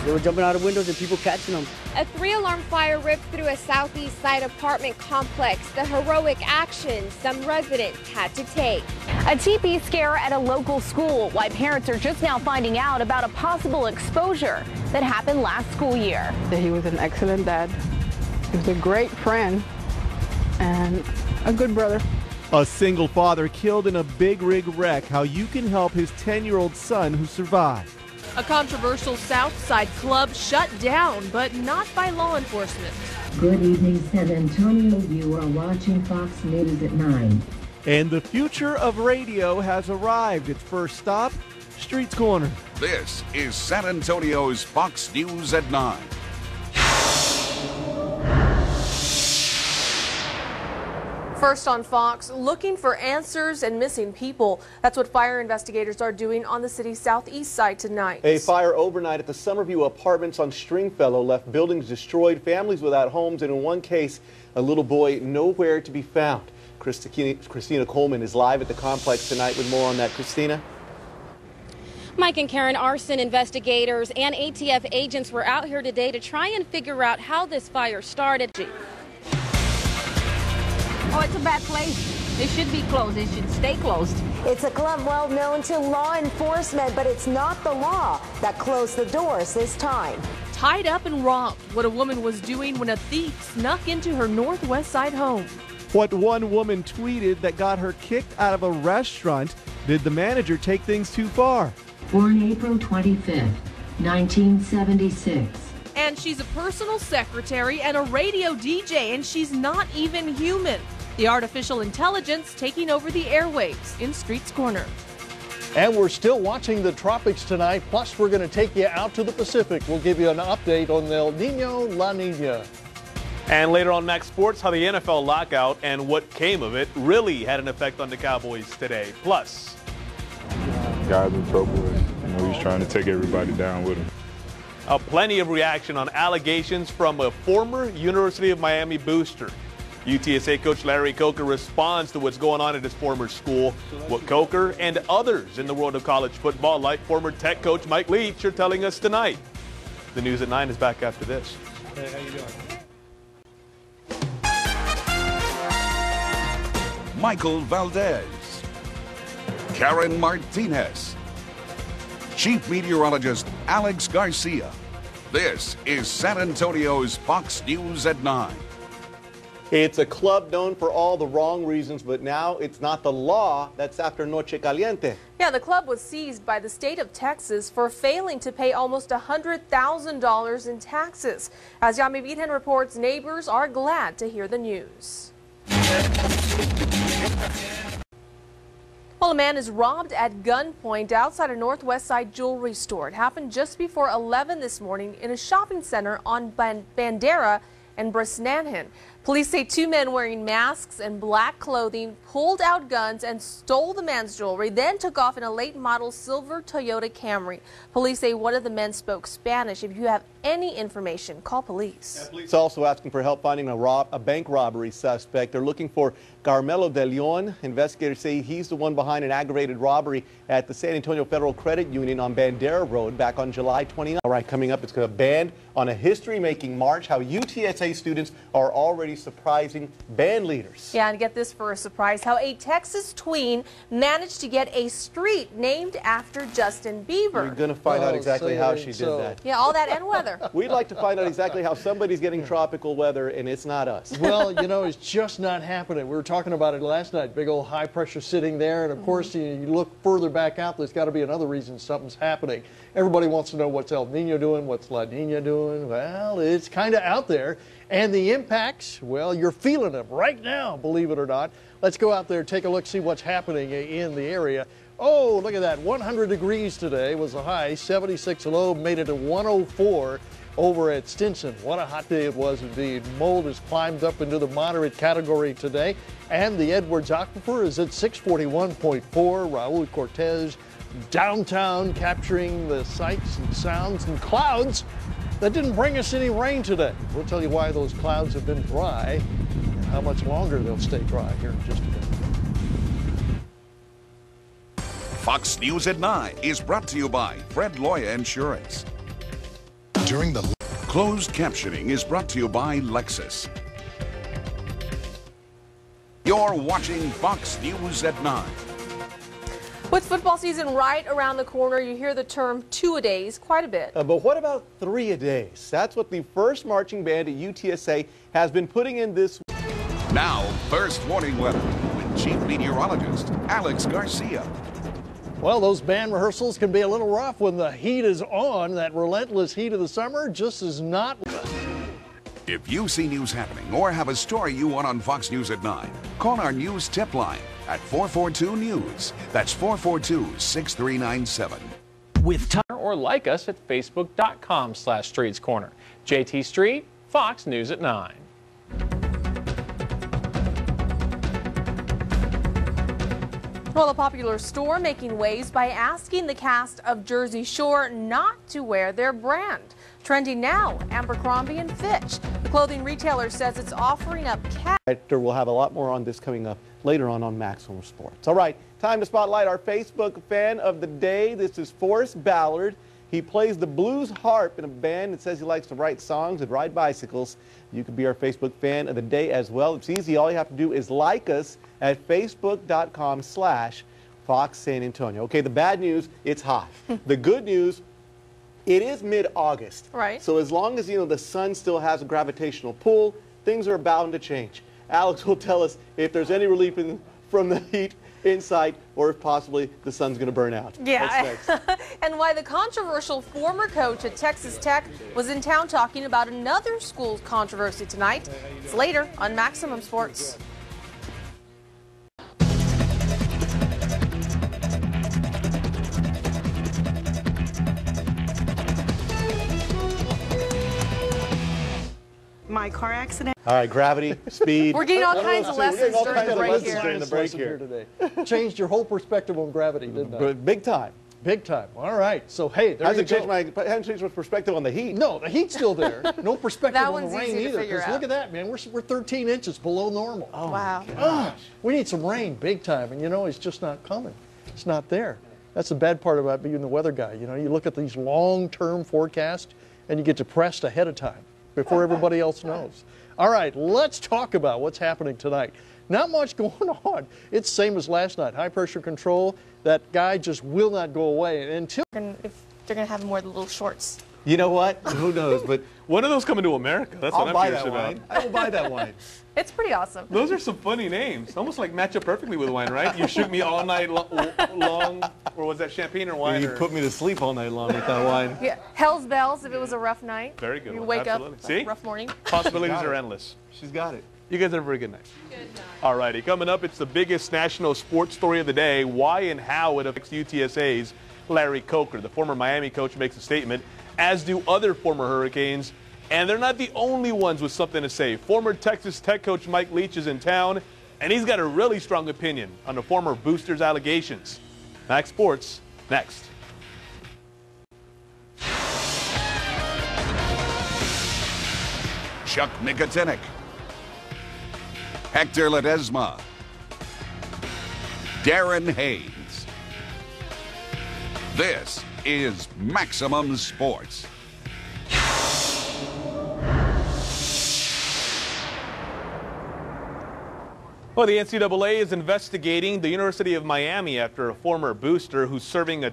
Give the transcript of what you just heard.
They were jumping out of windows and people catching them. A 3-alarm fire ripped through a southeast side apartment complex. The heroic action some residents had to take. A TP scare at a local school. Why parents are just now finding out about a possible exposure that happened last school year. He was an excellent dad. He was a great friend and a good brother. A single father killed in a big rig wreck. How you can help his 10-year-old son who survived. A controversial South Side club shut down, but not by law enforcement. Good evening, San Antonio. You are watching Fox News at 9. And the future of radio has arrived. Its first stop, Streets Corner. This is San Antonio's Fox News at 9. First on Fox, looking for answers and missing people. That's what fire investigators are doing on the city's southeast side tonight. A fire overnight at the Summerview Apartments on Stringfellow left buildings destroyed, families without homes, and in one case, a little boy nowhere to be found. Christina Coleman is live at the complex tonight with more on that. Christina? Mike and Karen, arson investigators and ATF agents were out here today to try and figure out how this fire started. Oh, it's a bad place. It should be closed. It should stay closed. It's a club well known to law enforcement, but it's not the law that closed the doors this time. Tied up and robbed. What a woman was doing when a thief snuck into her northwest side home. What one woman tweeted that got her kicked out of a restaurant. Did the manager take things too far? Born April 25th, 1976. And she's a personal secretary and a radio DJ, and she's not even human. The artificial intelligence taking over the airwaves in Streets Corner. And we're still watching the tropics tonight, plus we're going to take you out to the Pacific. We'll give you an update on El Nino, La Nina. And later on Max Sports, how the NFL lockout and what came of it really had an effect on the Cowboys today. Plus, God's in trouble, and he's trying to take everybody down with him. Plenty of reaction on allegations from a former University of Miami booster. UTSA coach Larry Coker responds to what's going on at his former school. What Coker and others in the world of college football, like former Tech coach Mike Leach, are telling us tonight. The News at 9 is back after this. Hey, how you doing? Michael Valdes, Karen Martinez, Chief Meteorologist Alex Garcia. This is San Antonio's Fox News at 9. It's a club known for all the wrong reasons, but now it's not the law that's after Noche Caliente. Yeah, the club was seized by the state of Texas for failing to pay almost $100,000 in taxes. As Yami Vidhen reports, neighbors are glad to hear the news. Well, a man is robbed at gunpoint outside a Northwest Side jewelry store. It happened just before 11 this morning in a shopping center on Bandera and Brisnahan. Police say 2 men wearing masks and black clothing pulled out guns and stole the man's jewelry, then took off in a late model silver Toyota Camry. Police say one of the men spoke Spanish. If you have any information, call police. Police also asking for help finding a bank robbery suspect. They're looking for Carmelo De Leon. Investigators say he's the one behind an aggravated robbery at the San Antonio Federal Credit Union on Bandera Road back on July 29th. All right, coming up, it's going to band on a history-making march, how UTSA students are already surprising band leaders. Yeah, and get this for a surprise, how a Texas tween managed to get a street named after Justin Bieber. We're going to find out exactly how she did that. Yeah, all that and weather. We'd like to find out exactly how somebody's getting tropical weather, and it's not us. Well, you know, it's just not happening. We were talking about it last night. Big old high pressure sitting there, and of course, you look further back out, there's got to be another reason something's happening. Everybody wants to know what's El Nino doing, what's La Nina doing. Well, it's kind of out there. And the impacts, well, you're feeling them right now, believe it or not. Let's go out there, take a look, see what's happening in the area. Oh, look at that. 100 degrees today was the high. 76 low, made it to 104 over at Stinson. What a hot day it was indeed. Mold has climbed up into the moderate category today. And the Edwards Aquifer is at 641.4. Raul Cortez downtown capturing the sights and sounds and clouds that didn't bring us any rain today. We'll tell you why those clouds have been dry and how much longer they'll stay dry here in just a minute. Fox News at 9 is brought to you by Fred Loya Insurance. during the... Closed captioning is brought to you by Lexus. You're watching Fox News at 9. With football season right around the corner, you hear the term two-a-days quite a bit. But what about three-a-days? That's what the first marching band at UTSA has been putting in this week. Now, first warning weather with Chief Meteorologist Alex Garcia. Well, those band rehearsals can be a little rough when the heat is on. That relentless heat of the summer just is not. If you see news happening or have a story you want on Fox News at 9, call our news tip line at 442-NEWS. That's 442-6397. With time or like us at facebook.com/Streets Corner. JT Street, Fox News at 9. Well, a popular store making waves by asking the cast of Jersey Shore not to wear their brand. Trending now, Abercrombie & Fitch. The clothing retailer says it's offering up cash. Hector will have a lot more on this coming up later on Maximum Sports. All right, time to spotlight our Facebook fan of the day. This is Forrest Ballard. He plays the blues harp in a band that says he likes to write songs and ride bicycles. You could be our Facebook fan of the day as well. It's easy. All you have to do is like us at facebook.com/Fox San Antonio. Okay, the bad news, it's hot. The good news, it is mid-August. Right. So as long as, the sun still has a gravitational pull, things are bound to change. Alex will tell us if there's any relief from the heat in sight, or if possibly the sun's going to burn out. Yeah, and why the controversial former coach at Texas Tech was in town talking about another school's controversy tonight. It's later on Maximum Sports. My car accident. All right, gravity, speed. We're getting all kinds of lessons during the break here today. Changed your whole perspective on gravity, didn't I? Big time. Big time. All right. So, hey, there you go. I haven't changed my perspective on the heat. No, the heat's still there. No perspective on the one's rain easy to either. figure Because out. look at that, man. We're 13 inches below normal. Oh, wow. Gosh. We need some rain big time. And, it's just not coming. It's not there. That's the bad part about being the weather guy. You look at these long-term forecasts and you get depressed ahead of time before everybody else knows. All right, let's talk about what's happening tonight. Not much going on. It's the same as last night. High pressure control. That guy just will not go away until. If they're going to have more of the little shorts. You know what? Who knows? But when are those coming to America? That's what I'm curious about. I will buy that wine. It's pretty awesome. Those are some funny names. Almost like match up perfectly with wine, right? You shoot me all night long, or was that champagne or wine? You put me to sleep all night long with that wine. Yeah, Hell's Bells if it was a rough night. Very good. You wake Absolutely. up, See? rough morning. Possibilities are endless. She's got it. You guys have a very good night. Good night. All righty, coming up, it's the biggest national sports story of the day, why and how it affects UTSA's Larry Coker. The former Miami coach makes a statement, as do other former Hurricanes, and they're not the only ones with something to say. Former Texas Tech coach Mike Leach is in town, and he's got a really strong opinion on the former Boosters' allegations. Max Sports, next. Chuck Nicotinic, Hector Ledesma, Darren Haynes. This is Maximum Sports. Well, the NCAA is investigating the University of Miami after a former booster who's serving a